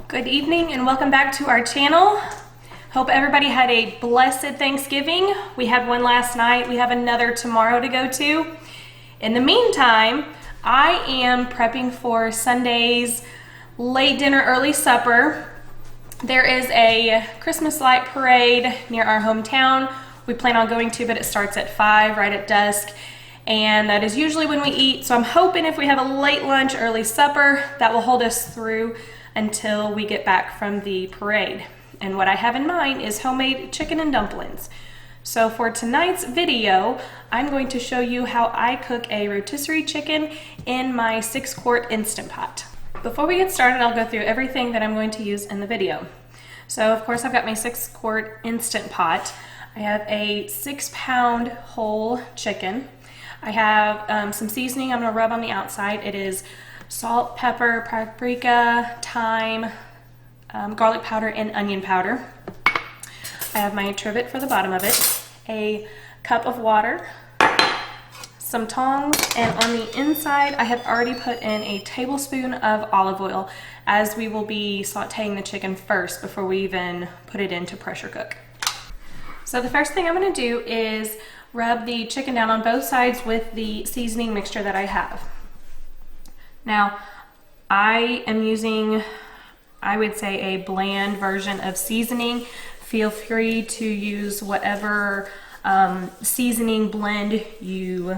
Good evening and welcome back to our channel. Hope everybody had a blessed Thanksgiving. We had one last night. We have another tomorrow to go to. In the meantime, I am prepping for Sunday's late dinner, early supper. There is a Christmas light parade near our hometown. We plan on going to, but it starts at 5, right at dusk. And that is usually when we eat. So I'm hoping if we have a late lunch, early supper, that will hold us through until we get back from the parade. And what I have in mind is homemade chicken and dumplings. So for tonight's video, I'm going to show you how I cook a rotisserie chicken in my 6-quart Instant Pot. Before we get started, I'll go through everything that I'm going to use in the video. So of course I've got my 6-quart Instant Pot. I have a 6-pound whole chicken. I have some seasoning I'm gonna rub on the outside. It is salt, pepper, paprika, thyme, garlic powder, and onion powder. I have my trivet for the bottom of it, a cup of water, some tongs, and on the inside I have already put in a tablespoon of olive oil, as we will be sauteing the chicken first before we even put it into pressure cook. So the first thing I'm going to do is rub the chicken down on both sides with the seasoning mixture that I have. Now, I am using, I would say, a bland version of seasoning. Feel free to use whatever seasoning blend you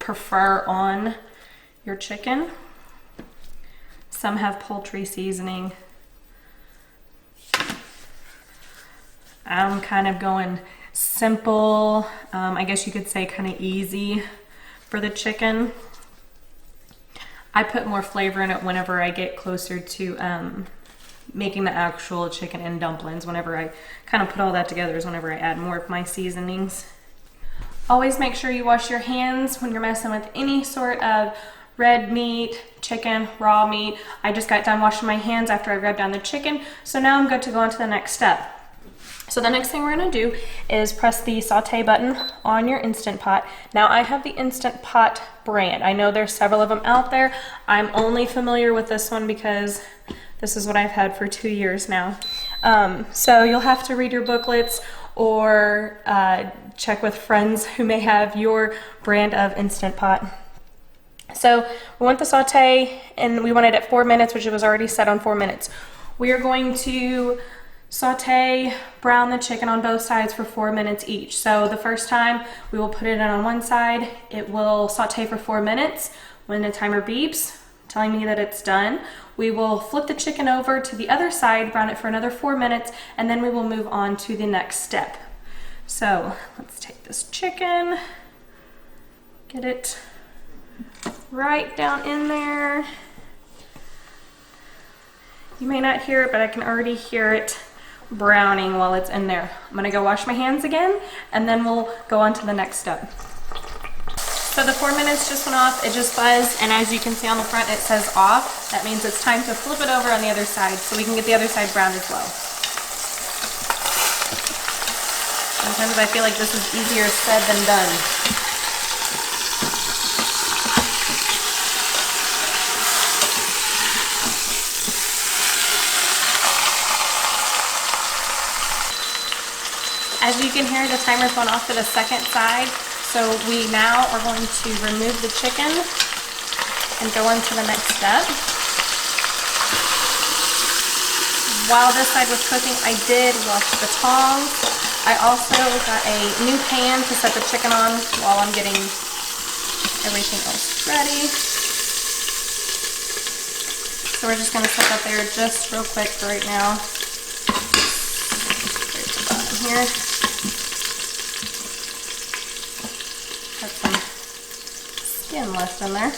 prefer on your chicken. Some have poultry seasoning. I'm kind of going simple, I guess you could say kind of easy for the chicken. I put more flavor in it whenever I get closer to making the actual chicken and dumplings. Whenever I kind of put all that together is whenever I add more of my seasonings. Always make sure you wash your hands when you're messing with any sort of red meat, chicken, raw meat. I just got done washing my hands after I rubbed down the chicken, so now I'm good to go on to the next step. So the next thing we're gonna do is press the saute button on your Instant Pot. Now I have the Instant Pot brand. I know there's several of them out there. I'm only familiar with this one because this is what I've had for 2 years now. So you'll have to read your booklets or check with friends who may have your brand of Instant Pot. So we want the saute, and we want it at 4 minutes, which it was already set on 4 minutes. We are going to saute, brown the chicken on both sides for 4 minutes each. So the first time we will put it in on one side, it will saute for 4 minutes. When the timer beeps, telling me that it's done, we will flip the chicken over to the other side, brown it for another 4 minutes, and then we will move on to the next step. So let's take this chicken, get it right down in there. You may not hear it, but I can already hear it browning while it's in there. I'm gonna go wash my hands again, and then we'll go on to the next step. So the 4 minutes just went off, it just buzzed, and as you can see on the front it says off. That means it's time to flip it over on the other side so we can get the other side browned as well. Sometimes I feel like this is easier said than done. As you can hear, the timer's gone off to the second side, so we now are going to remove the chicken and go on to the next step. While this side was cooking, I did wash the tongs. I also got a new pan to set the chicken on while I'm getting everything else ready. So we're just going to set that there just real quick for right now. Straight to the bottom here. Got some skin left in there,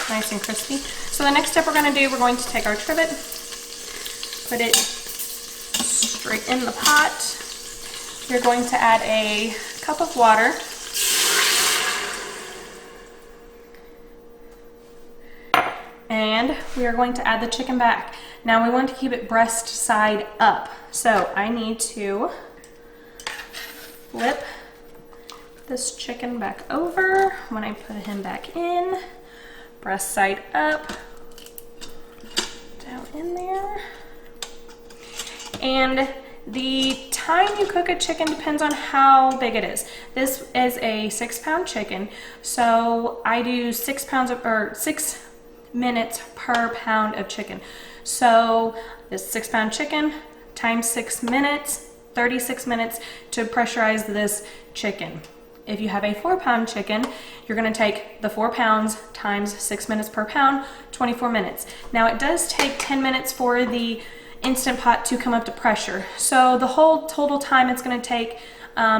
nice and crispy. So the next step we're going to do, we're going to take our trivet, put it straight in the pot. You're going to add a cup of water. And we are going to add the chicken back. Now we want to keep it breast side up. So I need to flip this chicken back over when I put him back in, breast side up, in there. And the time you cook a chicken depends on how big it is. This is a 6-pound chicken, so I do 6 minutes per pound of chicken. So this 6-pound chicken times 6 minutes, 36 minutes to pressurize this chicken. If you have a 4-pound chicken, you're gonna take the 4 pounds times 6 minutes per pound, 24 minutes. Now it does take 10 minutes for the Instant Pot to come up to pressure. So the whole total time it's gonna take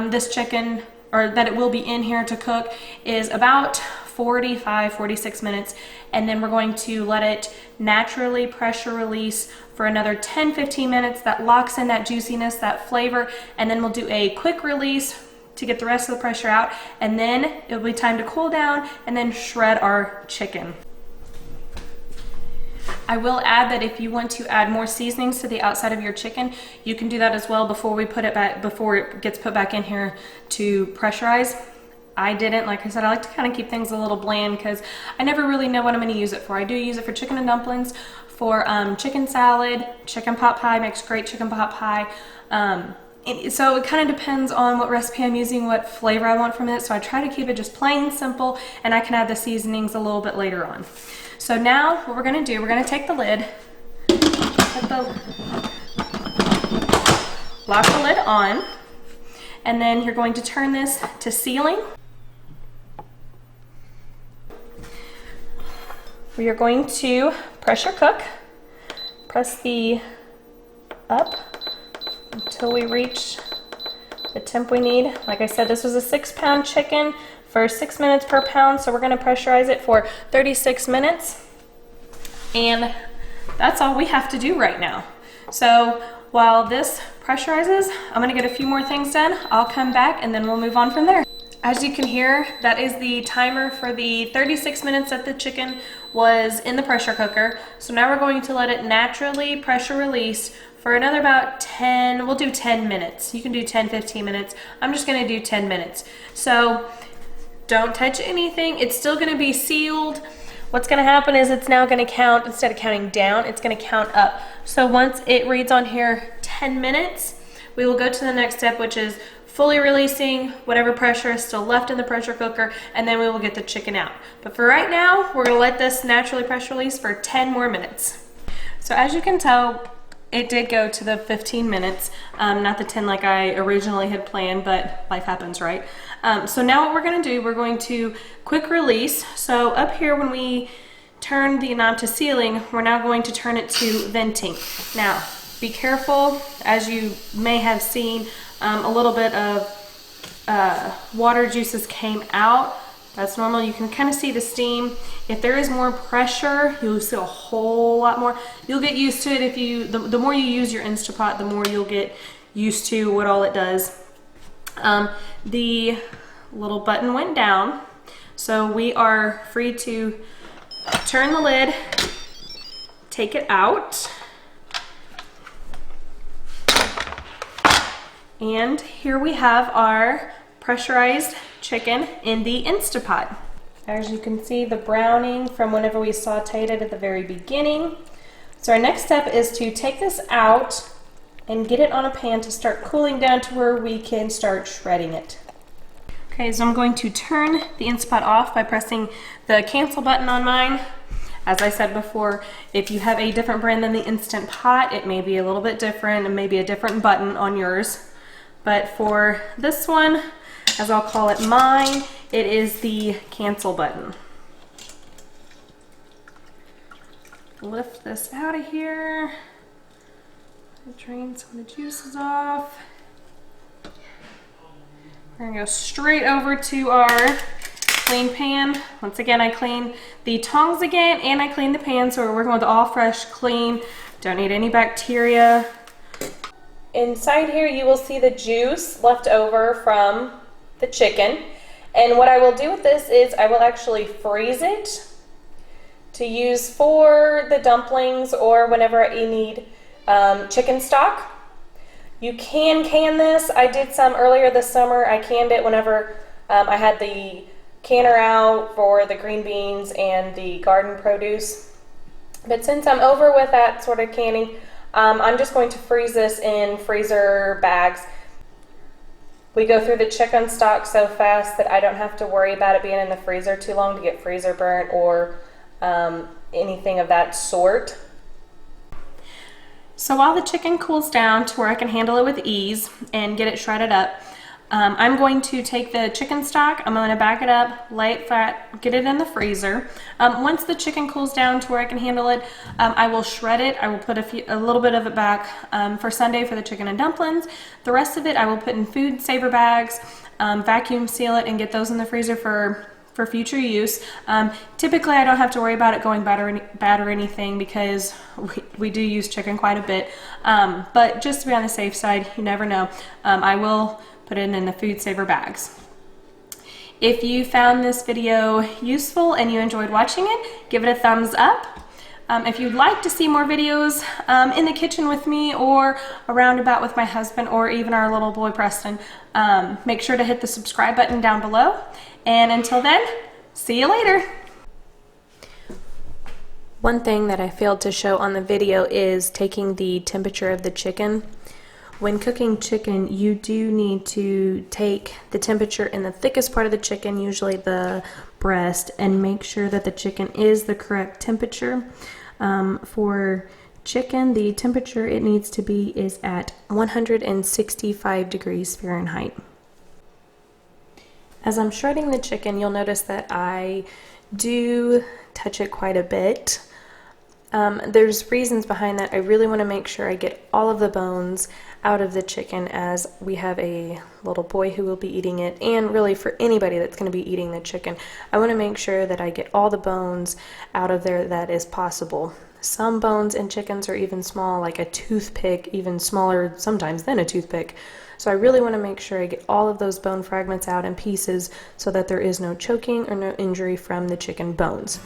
this chicken, or that it will be in here to cook, is about 46 minutes. And then we're going to let it naturally pressure release for another 10-15 minutes. That locks in that juiciness, that flavor, and then we'll do a quick release to get the rest of the pressure out, and then it'll be time to cool down and then shred our chicken. I will add that if you want to add more seasonings to the outside of your chicken, you can do that as well before we put it back, before it gets put back in here to pressurize. I didn't, like I said, I like to kind of keep things a little bland because I never really know what I'm going to use it for. I do use it for chicken and dumplings, for chicken salad, chicken pot pie, makes great chicken pot pie. So it kind of depends on what recipe I'm using, what flavor I want from it. So I try to keep it just plain simple, and I can add the seasonings a little bit later on. So now what we're gonna do, we're gonna take the lid, lock the lid on, and then you're going to turn this to sealing. We are going to pressure cook, press the up until we reach the temp we need. Like I said, this was a 6-pound chicken for 6 minutes per pound, so we're gonna pressurize it for 36 minutes. And that's all we have to do right now. So while this pressurizes, I'm gonna get a few more things done. I'll come back and then we'll move on from there. As you can hear, that is the timer for the 36 minutes that the chicken was in the pressure cooker. So now we're going to let it naturally pressure release for another about 10, we'll do 10 minutes. You can do 10, 15 minutes. I'm just gonna do 10 minutes. So don't touch anything. It's still gonna be sealed. What's gonna happen is it's now gonna count, instead of counting down, it's gonna count up. So once it reads on here 10 minutes, we will go to the next step, which is fully releasing whatever pressure is still left in the pressure cooker, and then we will get the chicken out. But for right now, we're gonna let this naturally pressure release for 10 more minutes. So as you can tell, it did go to the 15 minutes, not the 10 like I originally had planned, but life happens, right? So now what we're gonna do, we're going to quick release. So up here when we turn the knob to sealing, we're now going to turn it to venting. Now, be careful, as you may have seen, a little bit of water juices came out. That's normal. You can kind of see the steam. If there is more pressure, you'll see a whole lot more. You'll get used to it. If you, the more you use your Instant Pot, the more you'll get used to what all it does. The little button went down, so we are free to turn the lid, take it out, and here we have our pressurized chicken in the Instant Pot. As you can see, the browning from whenever we sauteed it at the very beginning. So our next step is to take this out and get it on a pan to start cooling down to where we can start shredding it. Okay, so I'm going to turn the Instant Pot off by pressing the cancel button on mine. As I said before, if you have a different brand than the Instant Pot, it may be a little bit different and maybe a different button on yours. But for this one, as I'll call it mine, it is the cancel button. Lift this out of here. Drain some of the juices off. We're gonna go straight over to our clean pan. Once again, I clean the tongs again and I clean the pan, so we're working with all fresh, clean. Don't need any bacteria. Inside here, you will see the juice left over from the chicken. And what I will do with this is I will actually freeze it to use for the dumplings or whenever you need chicken stock. You can can this. I did some earlier this summer. I canned it whenever I had the canner out for the green beans and the garden produce. But since I'm over with that sort of canning, I'm just going to freeze this in freezer bags. We go through the chicken stock so fast that I don't have to worry about it being in the freezer too long to get freezer burnt or anything of that sort. So while the chicken cools down to where I can handle it with ease and get it shredded up, I'm going to take the chicken stock, I'm going to back it up, lay it flat, get it in the freezer. Once the chicken cools down to where I can handle it, I will shred it. I will put a little bit of it back for Sunday for the chicken and dumplings. The rest of it I will put in food saver bags, vacuum seal it, and get those in the freezer for future use. Typically I don't have to worry about it going bad or anything because we do use chicken quite a bit. But just to be on the safe side, you never know, I will put it in the food saver bags. If you found this video useful and you enjoyed watching it, give it a thumbs up. If you'd like to see more videos in the kitchen with me or around about with my husband or even our little boy Preston, make sure to hit the subscribe button down below. And until then, see you later. One thing that I failed to show on the video is taking the temperature of the chicken. When cooking chicken, you do need to take the temperature in the thickest part of the chicken, usually the breast, and make sure that the chicken is the correct temperature. For chicken, the temperature it needs to be is at 165 degrees Fahrenheit. As I'm shredding the chicken, you'll notice that I do touch it quite a bit. There's reasons behind that. I really want to make sure I get all of the bones out of the chicken, as we have a little boy who will be eating it, and really for anybody that's going to be eating the chicken. I want to make sure that I get all the bones out of there that is possible. Some bones in chickens are even small, like a toothpick, even smaller sometimes than a toothpick. So I really want to make sure I get all of those bone fragments out in pieces so that there is no choking or no injury from the chicken bones.